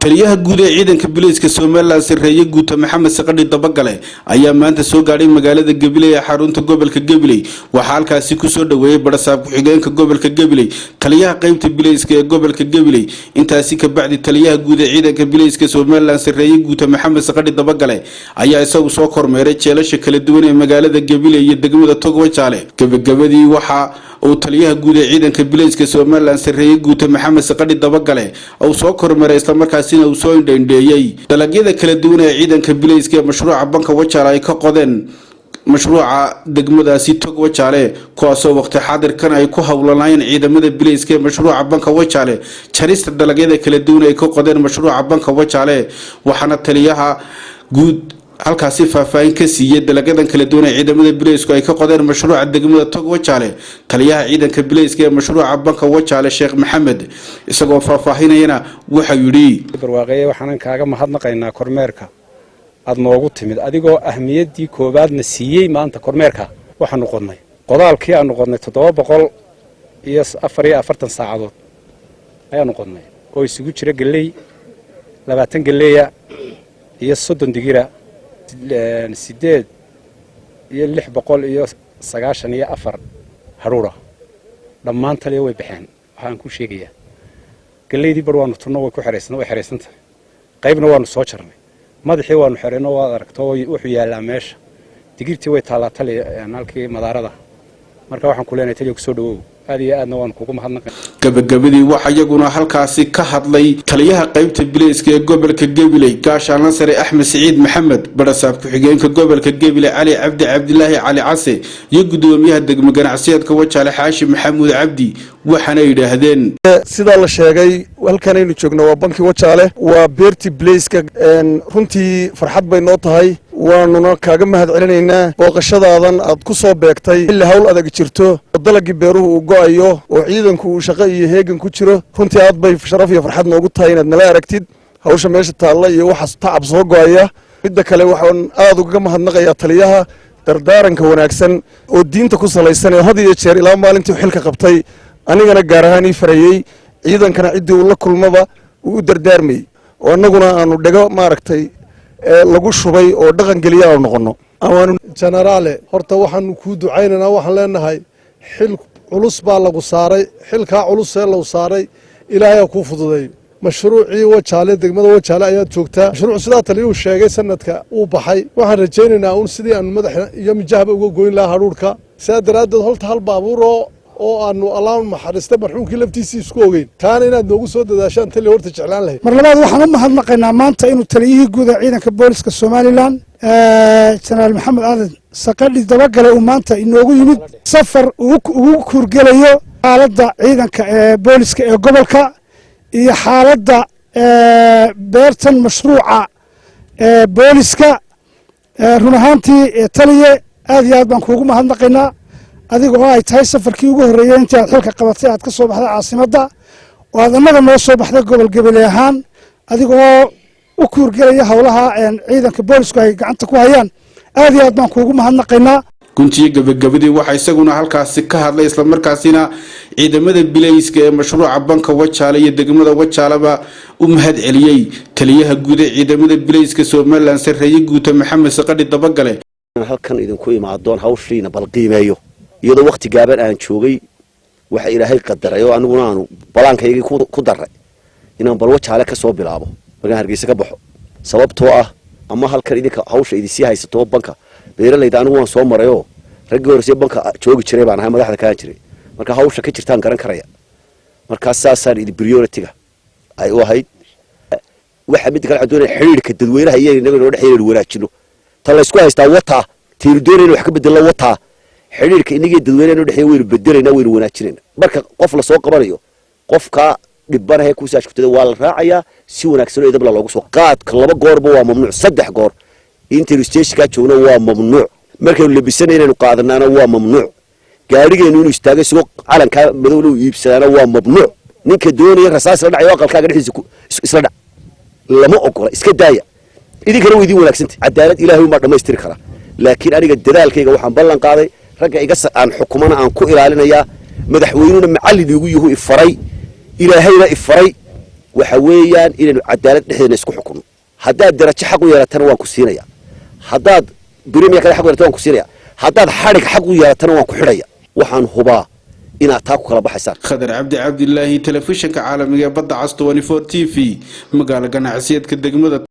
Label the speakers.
Speaker 1: taliyaha guud ee ciidanka bilayska somaliland sareeye guud maxamed saqadhi dabagale ayaa maanta soo gaaray magaalada Gabiley ee xarunta gobolka Gabiley waxa halkaasi ku soo dhaweeyay barasaab ku xigeenka gobolka Gabiley taliyaha qaybta bilayska ee gobolka Gabiley intaasi ka bacdi taliyaha guud ee ciidanka bilayska somaliland sareeye guud maxamed saqadhi dabagale ayaa isagu soo kormeeray jeelasha kala duwan ee magaalada Gabiley iyo degmada wajaale gabagabadii waxa oo taliyaha guud ee ciidanka bilayska somaliland sareeye guud maxamed saqadhi dabagale oo soo kormeeray isla markaasina uu soo indheeyay dalagyada kala duwan ee ciidanka bilayska mashruuca banka wajaale ay ka qodeen mashruuca degmadaasi wajaale kuwaasoo waqti xaadirkan ay ku hawlanayeen ciidamada bilayska mashruuca banka wajaale jarista dalagyada kala duwan ay ka qodeen mashruuca banka wajaale waxaana taliyaha guud halkaasi faahfaahin ka siiyay dalagadan kala duwan ee ciidamada bilaysku ay ka qodeen mashruuca degmada wajaale taliyaha ciidanka bilayska ee mashruuca banka wajaale Sheekh Maxamed isagoo faahfaahinayna waxa yiri
Speaker 2: barwaaqay waxaan kaaga mahadnaqaynaa kormeerka aad noogu timid adigoo ahmiyadii koobaadna siiyay maanta kormeerka waxaan noqonnay qodaalkii aan noqonnay 744 saacadood ayaan noqonnay oo isugu jira galey 20 galeeya iyo 30 digira 8 iyo 694 haruura dhammaan taliya way baxeen waxaan ku sheegayaa galeydii bar waanu turno way ku xireysantahay qaybna waanu soo jarnay madaxii waanu xireyno waad aragto wuxuu yaalaa meesha digirtii way taalaa taliya halkii madaarada marka waxaan ku leenahay taliya ku soo dhawow aad iyo aadna waan kugu mahadnaqay
Speaker 1: gabagabadii waxa iyaguna halkaasi ka hadlay taliyaha qaybta bilayska ee gobolka Gabiley gaashaan sare Axmed Saciid Maxamed barasaab ku xigeenka gobolka Gabiley Ali Cabdi Cabdilaahi Ali Case iyo gudoomiyaha degmo ganacsiyeedka Wajaale Xaashi Maxamuud Cabdi waxaana yiraahdeen
Speaker 3: sida la sheegay halkan aynu joogno waa banki Wajaale waa beerti bilayska runtii farxad bay noo tahay waanuna kaaga mahad celinaynaa booqashadaadan aad ku soo beegtay ilaa hawl adag jirto dalagii beeruhu uu go'ayo oo ciidanku uu shaqo iyo heegan ku jiro runtii aad bay sharaf iyo farxad noogu tahay inaad nala aragtid hawsha meesha taalla iyo waxa tacab soo go'aya midda kale waxaan aad uga mahadnaqayaa taliyaha dardaaranka wanaagsan oo diinta ku salaysan ee had iyo jeer ilaa maalintii xilka qabtay anigana gaar ahaan ii farayay ciidankana cidii uu la kulmaba uu dardaarmay oo annaguna aanu dhago maaragtay lagu shubay oo dhaqan geliya oo noqono
Speaker 4: awaanu generaale horta waxaan ku ducaynaynaa waxaan leenahay xil culus baa lagu saaray xilka culus ee lagu saaray ilaahay ku fududeeyo mashruucii wajaale degmada wajaale ayaa joogtaa mashruuc sidaa taliyuu sheegay sanadka uu baxay waxaan rajaynaynaa in sidii aan madaxna iyo mijahba uga goyn lahaa haruurka sidaa daraadeed holta hal baabuur oo aanu allaah maxariista marxuumkii laftiisii isku ogeyn taana inaad noogu soo dadaashaan taliya horta jeclaan lahayd
Speaker 5: mar labaad waxaan u mahadnaqaynaa maanta inuu taliyihii guud ee ciidanka booliska somaliland jenaraal maxamed aadan saqadhi dabagale uu maanta inoogu yimid safar ugu kurgelayo xaaladda ciidanka ee booliska ee gobolka iyo xaaladda beertan mashruuca booliska run ahaantii taliye aad iyo aad baan kuugu mahadnaqaynaa adiga oo ay tahay safarkii ugu horeeyay intii aad xilka qabatay aad ka soo baxday caasimadda oo aad annaga noo soo baxday gobol Gabiley ahaan adiga oo u kuurgelaya hawlaha ciidanka boolisku ay gacanta ku hayaan aad iyo aad baan kuugu mahadnaqaynaa
Speaker 1: guntiga gabagabadii waxa isaguna halkaasi ka hadlay isla markaasina ciidamada bilayska ee mashruuca banka wajaale iyo degmada wajaalaba u mahad celiyay taliyaha guud ee ciidamada bilayska Somaliland sareeye guud maxamed saqadhi dabagale
Speaker 6: halkan idinku imaadoon hawshiina bal qiimeeyo iyadoo waqti gaaban aan joogay waxa ilaahay qadaray oo aniguna aanu balaankayga ku daray inaan bal wajaale ka soo bilaabo markaan Hargeysa ka baxo sababtoo ah ama halkan idinka hawsha idin sii haysato banka beeralayda anigu waan soo maray oo ragii horeysay banka joogi jiray baan ahay madaxda ka jiray marka hawsha ka jirtaan garan karaya marka saasaan idin priority-ga ay u ahayd waxa mid kale doonay xiriirka dadweynaha iyo inaga noo dhaxeeyay wanaajino tan la isku haystaa wata tiin doonay wax ka bedelo wata xiriirka inaga dadweynaha noo dhaxeeyay weyn bedelayna weyn wanaajinayna marka qof la soo qabanayo qofka dhibanahay ku saashkutada waa la raacayaa si wanaagsan oo idab loogu soo qaadka 2 goorba waa mamnuuc 3 goor interstation-ka joogna waa mamnuuc markay labisanayeen qaadanaana waa mamnuuc gaarigeenu inuu istaagay soo calanka madow loo iibsadana waa mamnuuc ninka doonaya rasaas la dhacayo aqalkaaga dhexdiisa isla dhac lama ogola iska daaya idinkana weydii wanaagsantay cadaalad ilaahay ma dhameystiri kara laakiin aniga dadaalkayga waxaan ballan qaaday ragga iga aan xukuumana aan ku ilaalinayaa madaxweynuhuna macallin igu yahay ifaray ilaahayna ifaray waxa weeyaan inaynu cadaalad dhexdeena isku xukunno haddaad darajo xaq u yeelatana waan ku siinaya haddaad بريميا كذا حق ولا كسيريا هذا حرق حق ويا تنوع كحرية وحن هبا إن أتاكو كلا بحسان
Speaker 1: خضر عبد الله تلفزيون كعالمية بدع 24 تي في مقالة قناع عسيد كدقمة